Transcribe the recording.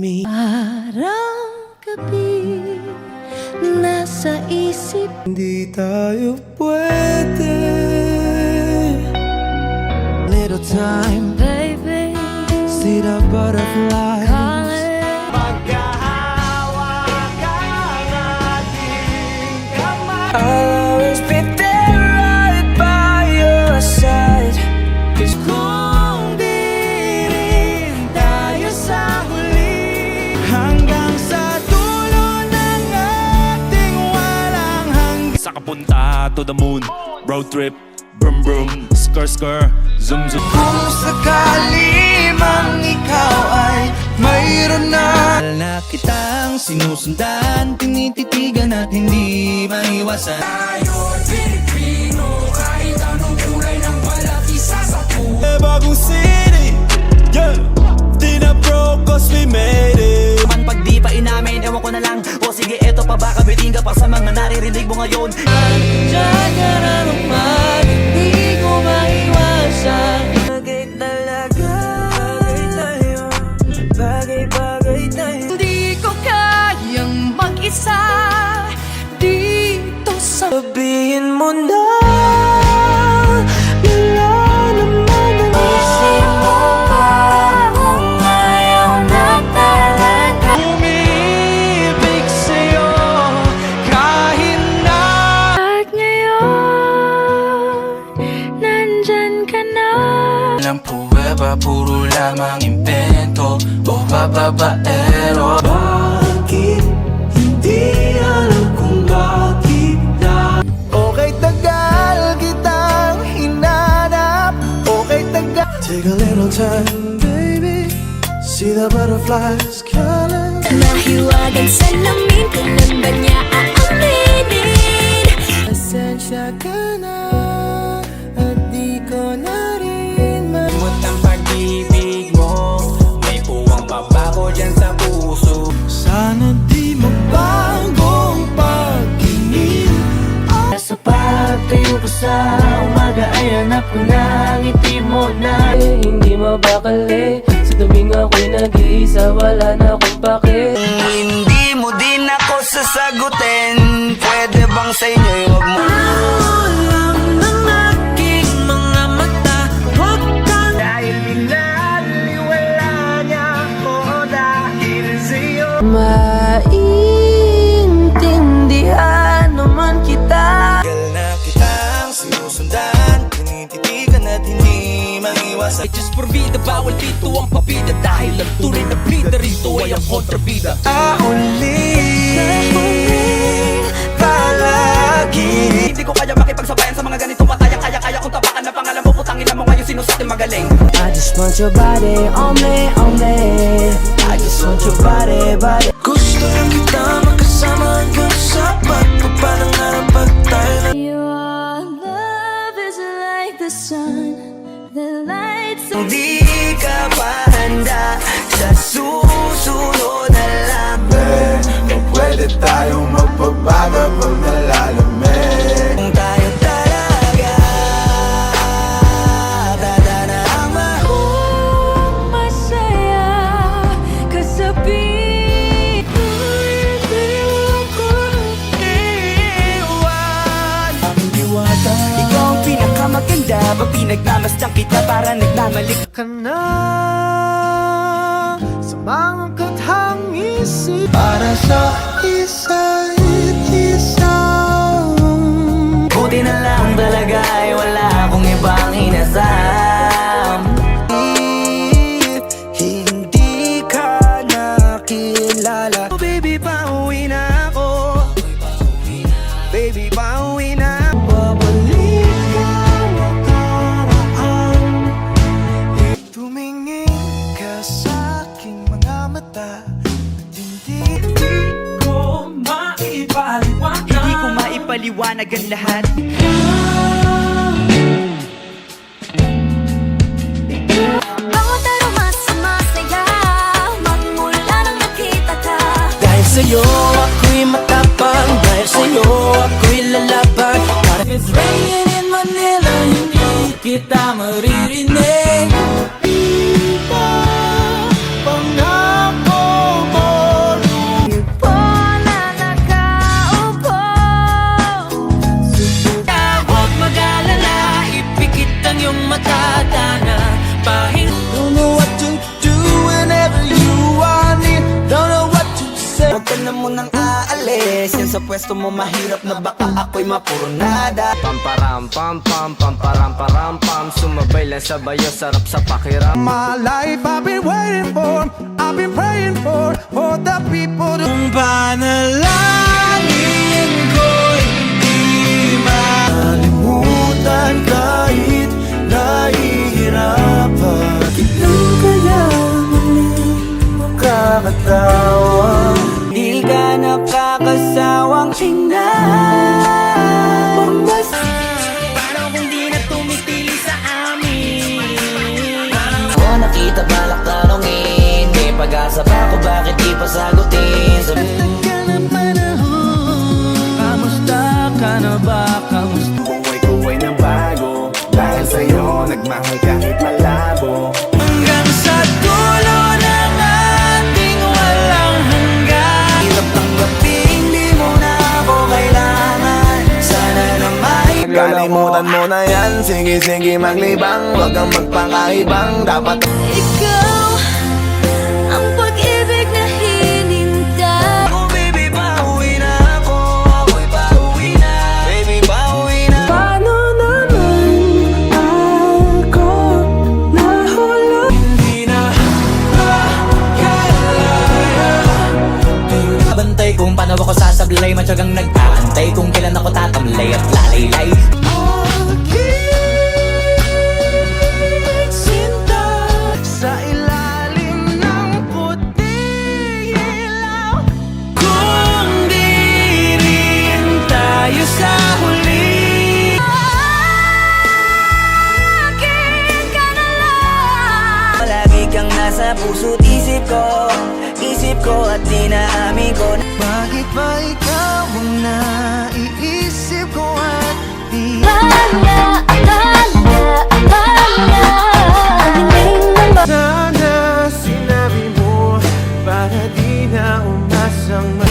me. Araw gabi nasa isip. Hindi tayo pwede. Little time, Baby, see the butterflies. calling. Magkahawakan ating kamay. I'll always be there right by your side. 'Cause kung di rin tayo sa huli, hanggang sa dulo ng ating walang hanggan. Sa kapunta to the moon, road trip, brum brum, skr skr, zoom zoom. Kung sakali mang ikaw ay mayroon na kitang sinusundan, tinititigan at hindi maiwasan. Tayo Pilipino, kahit anong kulay ng balat, isa sa puso. Bagong city, yeah, di na broke 'cause we made it. Man pag di pa inamin, ewan ko na lang. O sige, eto pa ba, kabitin ka pa sa mga naririnig mo ngayon. Diyan ka na naman, hindi ko maiwasan. Bagay talaga, bagay tayo, bagay tayo. Hindi ko kayang mag-isa dito sa Sabihin mo na, wala naman ang isip mo pa kung ayaw na talaga. Umibig sa'yo kahit na. at ngayon, nandyan ka na. Walang pruweba, puro lamang invento o bababaero. Bakit hindi alam kung bakit na? Okay, tagal kitang hinanap. Okay, tagal. Take a little time, baby. See the butterflies calling. Mahiwagang salamin, kailan ba niya aaminin? Pasensya ka na at di ko na rin mamut ang pag-ibig mo. May puwang papako dyan sa puso. Sana di magbago ang pag-ibig. Sa pagtayo ko sa umaga ay hanap ko na ang ngiti mo na hindi mabakali. Sa tuwing ako'y nag-iisa, wala na akong pake. Hindi mo din ako sasagutin. Pwede bang sa inyo'y wag mo? Alam ng aking mga mata, huwag kang dahil binaliwala niya ako dahil sa'yo. Maintindihan naman kita. Tagal na kitang sinusundan, tinititigan at hindi maiwasan. Just forbida, bawal dito ang pabida. Dahil ang tunay na bida rito ay ang kontrabida. Ulit palagi. Hindi ko kaya makipagsabayan sa mga ganitong pataya. Kaya kong tapakan na pangalan mo, putangin na mo ngayon sino sa atin magaling. I just want your body on me, on me. I just want your body, body. Gusto lang kita makasama hanggang sa pagpapanangarap pag tayo na. Your love is like the sun that lights up. Hindi ka pa handa sa susunod na lang. Kung pwede tayong magbabago pag nalalamig. Kung tayo talaga tadhana ang Masaya kasabi. Hindi ko iwan ang diwata. Ikaw ang pinakamaganda, pag pinagmamasdan kita para nagmamalik. Ka na sa mga kathang-isip para sa isa't isa. Buti na lang talaga ay wala akong ibang inasam. Hindi ka nakilala. Oh, baby, pauwi na ako. Baby, pauwi na. Babalik ka nakaraan. Tumingin ka sa aking mga mata. Hindi ko maipaliwanag. Hindi ko maipaliwanag ang lahat. bawat aroma sumasaya magmula nang nakita ka. Dahil sa'yo ako'y matapang. Dahil sa'yo ako'y lalaban. It's raining in Manila, hindi kita maririnig. Di ba pangako Ayos yan sa pwesto mo, mahirap na baka ako'y mapurnada. Pamparam pam pam pamparam param pam, sumabay lang sa bayo, sarap sa pakiram. My life I've been waiting for, I've been praying for the people. Kung panalangin ko'y di makalimutan kahit nahihirapan. Kailan kaya muling makakatawa? Di ka nakakasawang tingnan. Parang kung di na tumitili sa amin. O nakita balak tanongin, may pag-asa ba ako, bakit di pa sagutin? Ka na panahon, kamusta ka na ba? Kamusta? Buhay ko ay nabago dahil sa'yo nagmahal kahit malabo. Hanggang sa dulo ng ating walang hanggan. Hirap tanggapin, di mo na ako kailangan. Sana na may Kalimutan mo na yan, sige maglibang, huwag kang magpakaibang. Dapat Ikaw ang pag-ibig na hinintay. oh baby, pauwi na ako. Ako'y pauwi na. Baby, pauwi na. Paano naman ako nahulog? Hindi na makalaya. Bantay kung paano ako sasablay, matyagang nag-aantay kung kailan ako tatamlay at lalaylay. Sinta sa ilalim ng puting ilaw. Kung di rin tayo sa huli, Akin ka na lang. palagi kang nasa puso't isip ko at di naamin ko. Bakit ba ikaw ang naiisip ko at di Akala, ang hiling ng sana sinabi mo para di na umasang ka